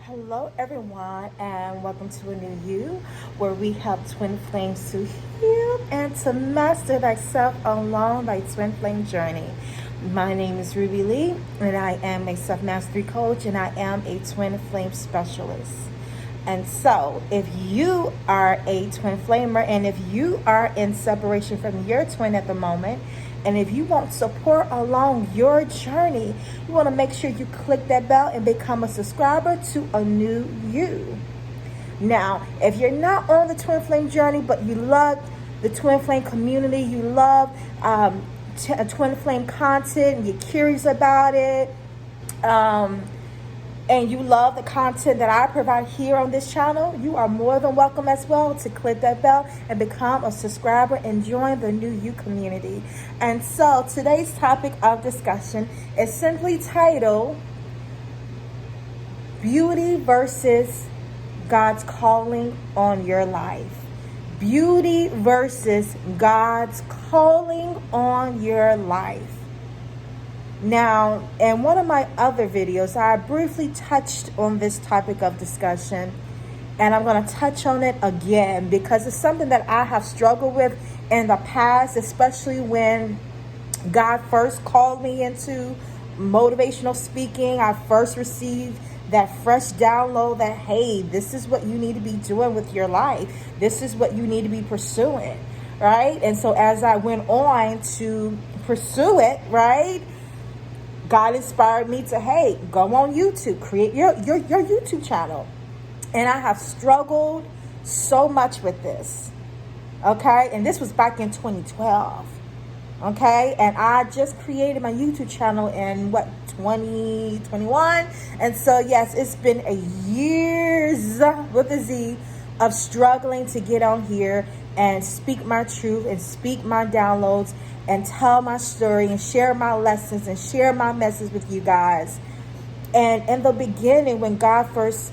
Hello, everyone, and welcome to a new you, where we help twin flames to heal and to master thyself along thy twin flame journey. My name is Ruby Lee, and I am a self mastery coach, and I am a twin flame specialist. And so, if you are a twin flamer, and if you are in separation from your twin at the moment, and if you want support along your journey, you want to make sure you click that bell and become a subscriber to a new you. Now, if you're not on the twin flame journey, but you love the twin flame community, you love twin flame content, and you're curious about it, and you love the content that I provide here on this channel, you are more than welcome as well to click that bell and become a subscriber and join the new you community. And so today's topic of discussion is simply titled Beauty versus God's Calling on Your Life. Beauty versus God's calling on your life. Now, in one of my other videos, I briefly touched on this topic of discussion, and I'm going to touch on it again because it's something that I have struggled with in the past, especially when God first called me into motivational speaking. I first received that fresh download that, hey, this is what you need to be doing with your life. This is what you need to be pursuing, right? And so as I went on to pursue it, right, God inspired me to, hey, go on YouTube, create your YouTube channel. And I have struggled so much with this, okay? And this was back in 2012, okay? And I just created my YouTube channel in, 2021? And so, yes, it's been a years with a Z of struggling to get on here and speak my truth and speak my downloads and tell my story and share my lessons and share my message with you guys. And in the beginning, when God first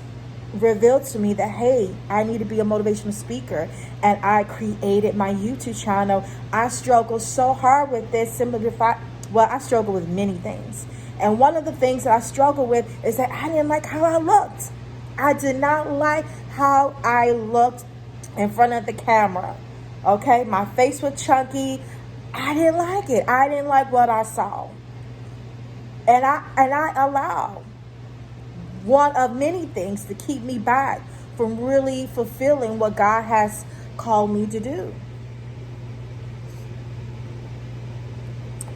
revealed to me that, hey, I need to be a motivational speaker, and I created my YouTube channel, I struggled so hard with this. I struggle with many things. And one of the things that I struggle with is that I didn't like how I looked. I did not like how I looked in front of the camera. Okay, my face was chunky. I didn't like it. I didn't like what I saw. And I allowed one of many things to keep me back from really fulfilling what God has called me to do.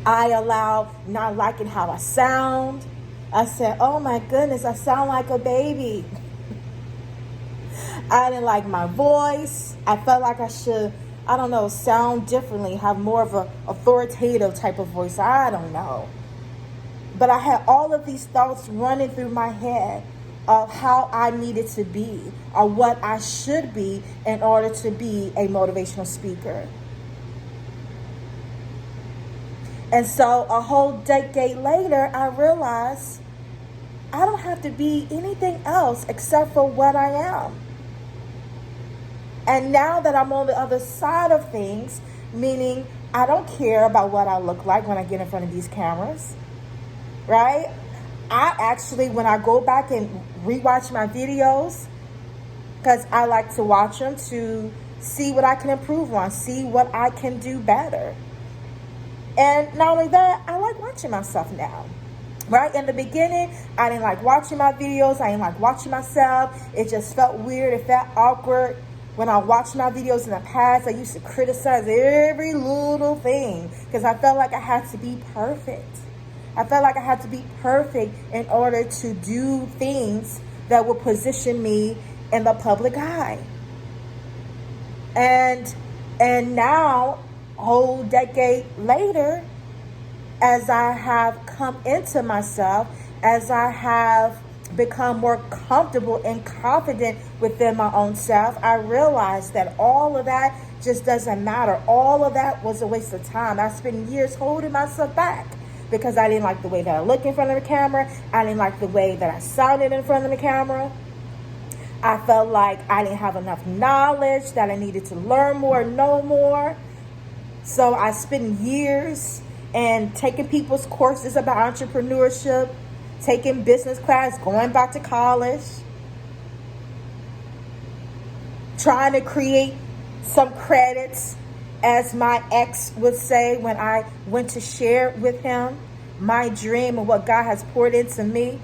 I allowed not liking how I sound. I said, oh my goodness, I sound like a baby. I didn't like my voice. I felt like I should, sound differently, have more of an authoritative type of voice. I don't know. But I had all of these thoughts running through my head of how I needed to be or what I should be in order to be a motivational speaker. And so a whole decade later, I realized I don't have to be anything else except for what I am. And now that I'm on the other side of things, meaning I don't care about what I look like when I get in front of these cameras, right? I actually, when I go back and rewatch my videos, because I like to watch them to see what I can improve on, see what I can do better. And not only that, I like watching myself now. Right? In the beginning, I didn't like watching my videos. I didn't like watching myself. It just felt weird. It felt awkward. When I watched my videos in the past, I used to criticize every little thing because I felt like I had to be perfect. I felt like I had to be perfect in order to do things that would position me in the public eye. And now, a whole decade later, as I have come into myself, as I have become more comfortable and confident within my own self, I realized that all of that just doesn't matter. All of that was a waste of time. I spent years holding myself back because I didn't like the way that I looked in front of the camera. I didn't like the way that I sounded in front of the camera. I felt like I didn't have enough knowledge, that I needed to learn more, know more. So I spent years and taking people's courses about entrepreneurship, taking business class, going back to college, trying to create some credits, as my ex would say when I went to share with him my dream and what God has poured into me.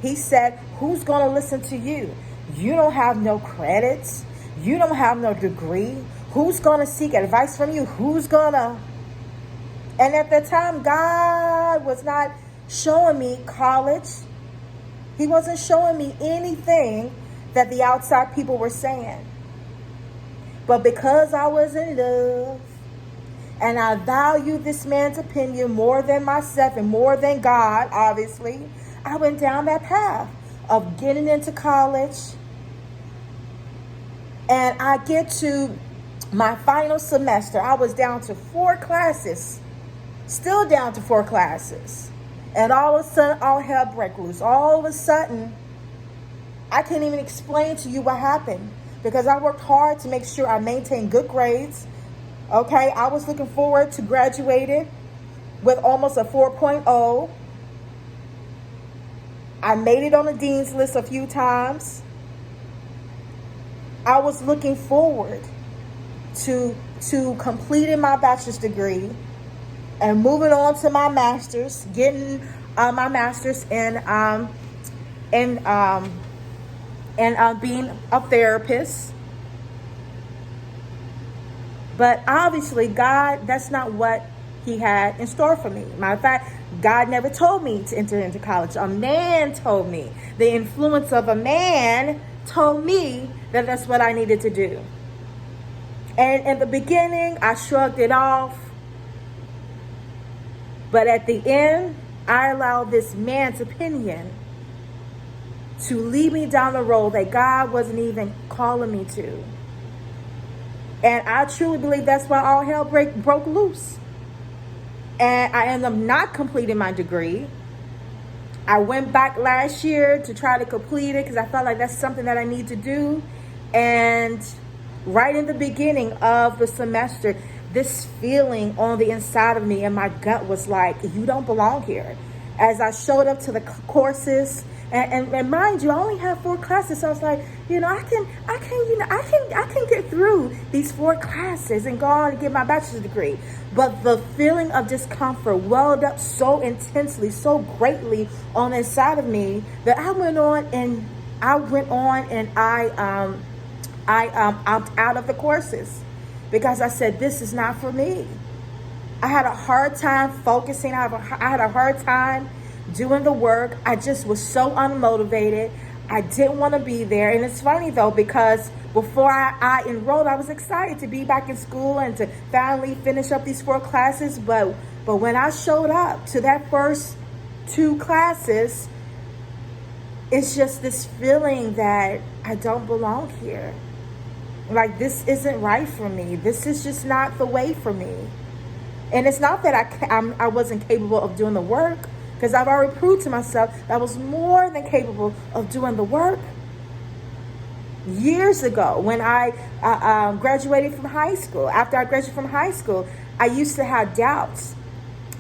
He said, who's going to listen to you? You don't have no credits. You don't have no degree. Who's going to seek advice from you? Who's going to? And at the time, God was not showing me college. He wasn't showing me anything that the outside people were saying. But because I was in love and I valued this man's opinion more than myself and more than God, obviously, I went down that path of getting into college. And I get to my final semester. I was down to 4 classes. Still down to 4 classes. And all of a sudden, all hell broke loose. All of a sudden, I can't even explain to you what happened. Because I worked hard to make sure I maintained good grades. Okay, I was looking forward to graduating with almost a 4.0. I made it on the dean's list a few times. I was looking forward to completing my bachelor's degree and moving on to my master's, getting my master's in being a therapist. But obviously, God, that's not what he had in store for me. Matter of fact, God never told me to enter into college. A man told me. The influence of a man told me that that's what I needed to do. And in the beginning, I shrugged it off. But at the end, I allowed this man's opinion to lead me down the road that God wasn't even calling me to. And I truly believe that's why all hell broke loose. And I ended up not completing my degree. I went back last year to try to complete it because I felt like that's something that I need to do. And right in the beginning of the semester, this feeling on the inside of me and my gut was like, you don't belong here. As I showed up to the courses, and mind you, I only have 4 classes, so I was like, I can get through these 4 classes and go on and get my bachelor's degree. But the feeling of discomfort welled up so intensely, so greatly on the inside of me that I went on and I opted out of the courses because I said, this is not for me. I had a hard time focusing. I had a hard time doing the work. I just was so unmotivated. I didn't want to be there. And it's funny though, because before I enrolled, I was excited to be back in school and to finally finish up these 4 classes. But when I showed up to that first 2 classes, it's just this feeling that I don't belong here. Like, this isn't right for me. This is just not the way for me. And it's not that I wasn't capable of doing the work, because I've already proved to myself that I was more than capable of doing the work. Years ago, when I graduated from high school, after I graduated from high school, I used to have doubts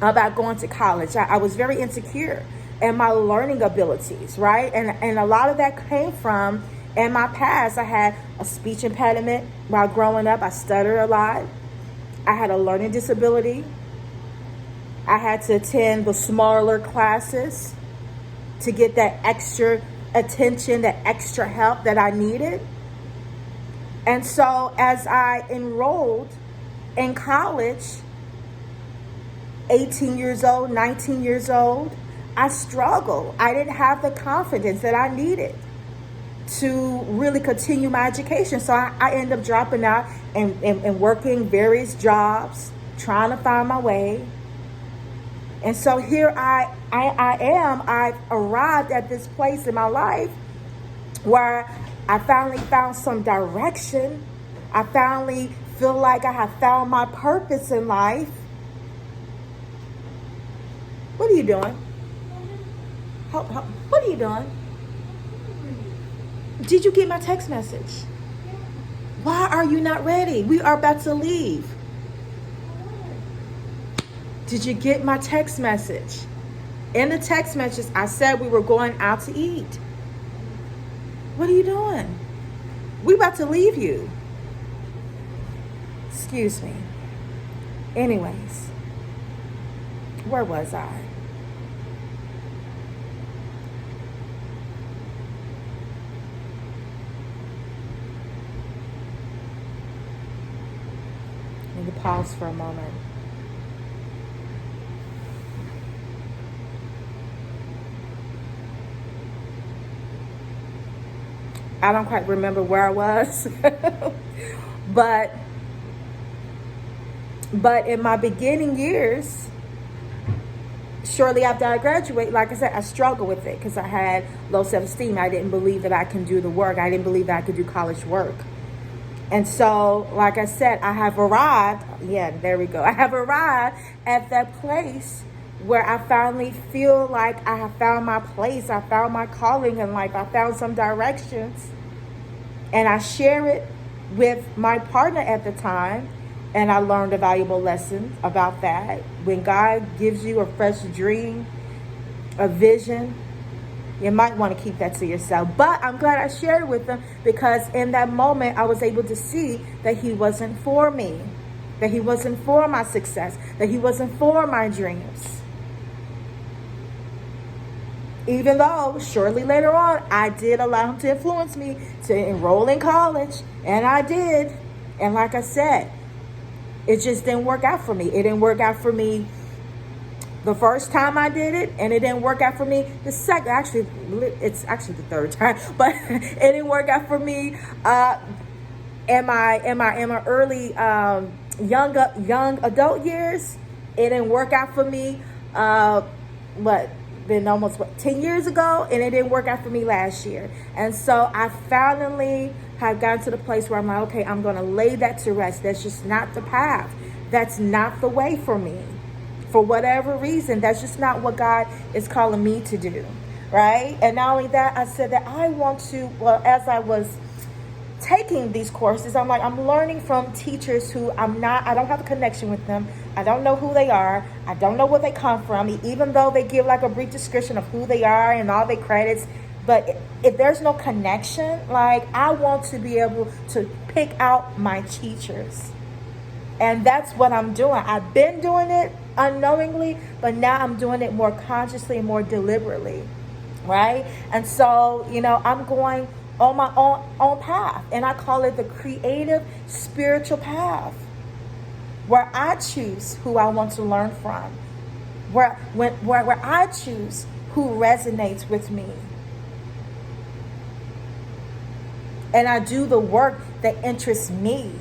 about going to college. I was very insecure in my learning abilities, right? And a lot of that came from, in my past, I had a speech impediment while growing up. I stuttered a lot. I had a learning disability. I had to attend the smaller classes to get that extra attention, that extra help that I needed. And so as I enrolled in college, 18 years old, 19 years old, I struggled. I didn't have the confidence that I needed to really continue my education. So I ended up dropping out and working various jobs, trying to find my way. And so here I am. I've arrived at this place in my life where I finally found some direction. I finally feel like I have found my purpose in life. What are you doing? What are you doing? Did you get my text message? Why are you not ready? We are about to leave. Did you get my text message? In the text message, I said we were going out to eat. What are you doing? We about to leave you. Excuse me. Anyways, where was I? Need to pause for a moment. I don't quite remember where I was, but in my beginning years, shortly after I graduated, like I said, I struggled with it because I had low self-esteem. I didn't believe that I can do the work. I didn't believe that I could do college work. And so, like I said, I have arrived. Yeah, there we go. I have arrived at that place where I finally feel like I have found my place. I found my calling in life. I found some directions. And I share it with my partner at the time. And I learned a valuable lesson about that. When God gives you a fresh dream, a vision, you might want to keep that to yourself. But I'm glad I shared it with him, because in that moment, I was able to see that he wasn't for me, that he wasn't for my success, that he wasn't for my dreams. Even though shortly later on, I did allow him to influence me to enroll in college, and I did. And like I said, it just didn't work out for me. It didn't work out for me the first time I did it, and it didn't work out for me the second. Actually, it's actually the third time, but it didn't work out for me in my early young adult years. It didn't work out for me. Been almost 10 years ago, and it didn't work out for me last year. And so I finally have gotten to the place where I'm like, okay, I'm going to lay that to rest. That's just not the path. That's not the way for me. For whatever reason, that's just not what God is calling me to do, right? And not only that, I said that I want to, well, as I was taking these courses, I'm learning from teachers who I don't have a connection with them. I don't know who they are. I don't know where they come from, even though they give like a brief description of who they are and all their credits. But if there's no connection, like, I want to be able to pick out my teachers. And that's what I'm doing. I've been doing it unknowingly, but now I'm doing it more consciously and more deliberately, right? And so, I'm going on my own path, and I call it the creative spiritual path, where I choose who I want to learn from, where I choose who resonates with me, and I do the work that interests me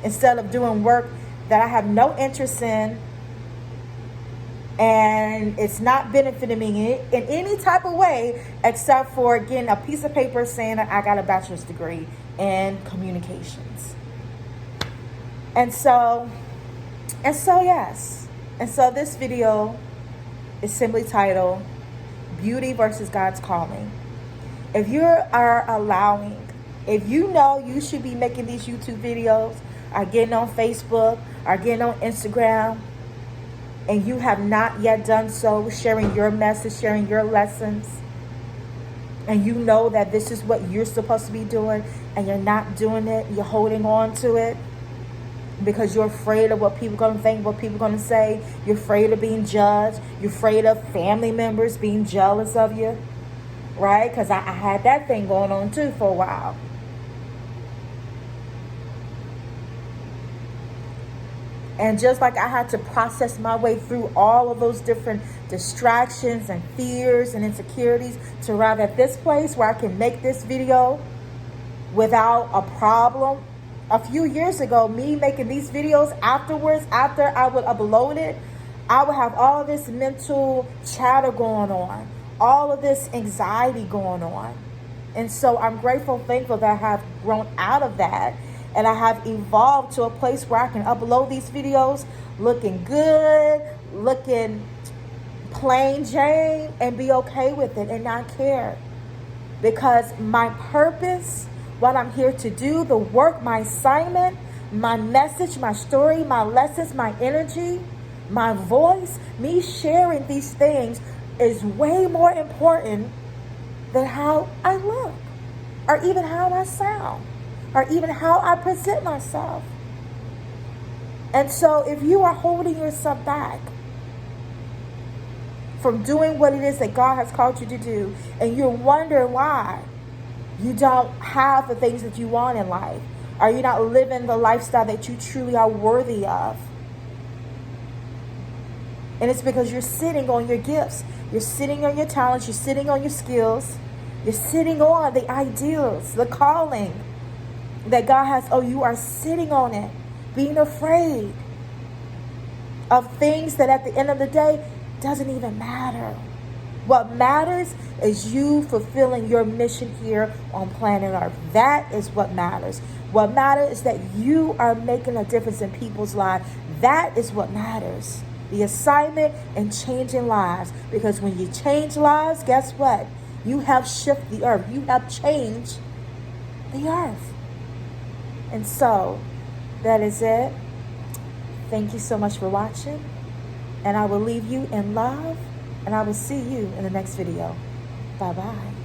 instead of doing work that I have no interest in, and it's not benefiting me in any type of way, except for getting a piece of paper saying that I got a bachelor's degree in communications. And so yes. And so this video is simply titled Beauty versus God's Calling. If you know you should be making these YouTube videos, or getting on Facebook, or getting on Instagram, and you have not yet done so, sharing your message, sharing your lessons, and you know that this is what you're supposed to be doing, and you're not doing it, you're holding on to it because you're afraid of what people are going to think, what people are going to say, you're afraid of being judged, you're afraid of family members being jealous of you, right? Because I had that thing going on too for a while. And just like I had to process my way through all of those different distractions and fears and insecurities to arrive at this place where I can make this video without a problem. A few years ago, me making these videos afterwards, after I would upload it, I would have all this mental chatter going on, all of this anxiety going on. And so I'm grateful, thankful that I have grown out of that. And I have evolved to a place where I can upload these videos looking good, looking plain Jane, and be okay with it and not care. Because my purpose, what I'm here to do, the work, my assignment, my message, my story, my lessons, my energy, my voice, me sharing these things is way more important than how I look or even how I sound. or even how I present myself. And so if you are holding yourself back from doing what it is that God has called you to do, and you're wondering why you don't have the things that you want in life, are you not living the lifestyle that you truly are worthy of? And it's because you're sitting on your gifts. You're sitting on your talents. You're sitting on your skills. You're sitting on the ideals, the calling that God has. Oh, you are sitting on it, being afraid of things that at the end of the day doesn't even matter. What matters is you fulfilling your mission here on planet Earth. That is what matters. What matters is that you are making a difference in people's lives. That is what matters. The assignment and changing lives. Because when you change lives, guess what? You have shifted the earth. You have changed the earth. And so, that is it. Thank you so much for watching. And I will leave you in love. And I will see you in the next video. Bye-bye.